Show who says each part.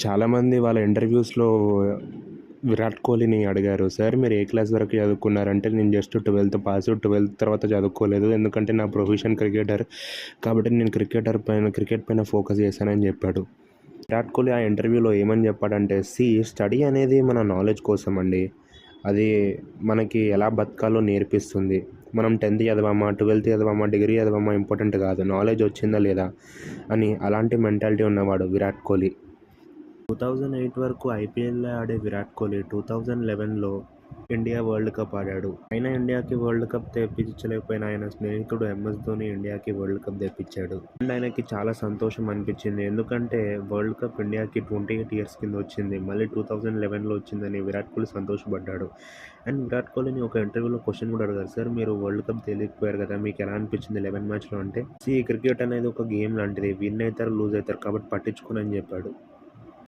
Speaker 1: చాలామంది వాళ్ళ ఇంటర్వ్యూస్‌లో విరాట్ కోహ్లీని అడిగారు, "సార్ మీరు ఏ క్లాస్ వరకు చదువుకున్నారంటే" నేను జస్ట్ 12థ్ పాసు. 12థ్ తర్వాత చదువుకోలేదు. ఎందుకంటే నా ప్రొఫెషన్ క్రికెటర్. కాబట్టి నేను క్రికెట్ పైన ఫోకస్ చేశానని చెప్పాడు. విరాట్ కోహ్లీ ఆ ఇంటర్వ్యూలో ఏమని చెప్పాడంటే, స్టడీ అనేది మన నాలెడ్జ్ కోసం అండి. అది మనకి ఎలా బతకాలో నేర్పిస్తుంది. మనం 10థ్ చదివామా, 12థ్ చదివామా, డిగ్రీ చదివామా ఇంపార్టెంట్ కాదు. నాలెడ్జ్ వచ్చిందా లేదా అని అలాంటి మెంటాలిటీ ఉన్నవాడు విరాట్ కోహ్లీ. 2008 వరకు ఐపీఎల్‌లో ఆడే విరాట్ కోహ్లీ 2011లో ఇండియా వరల్డ్ కప్ ఆడాడు. అయినా ఇండియాకి వరల్డ్ కప్ తెప్పించలేకపోయిన ఆయన స్నేహితుడు ఎంఎస్ ధోని ఇండియాకి వరల్డ్ కప్ తెప్పించాడు. అండ్ ఆయనకి చాలా సంతోషం అనిపించింది. ఎందుకంటే వరల్డ్ కప్ ఇండియాకి 28 ఇయర్స్ కింద వచ్చింది. మళ్ళీ 2011లో వచ్చిందని విరాట్ కోహ్లీ సంతోషపడ్డాడు. అండ్ విరాట్ కోహ్లీని ఒక ఇంటర్వ్యూలో క్వశ్చన్ కూడా అడిగారు, "సార్ మీరు వరల్డ్ కప్ తేలేకపోయారు కదా, మీకు ఎలా అనిపించింది 11 మ్యాచ్‌లో" అంటే, క్రికెట్ అనేది ఒక గేమ్ లాంటిది. విన్ అవుతారు, లూజ్ అవుతారు కాబట్టి పట్టించుకోను అని చెప్పాడు.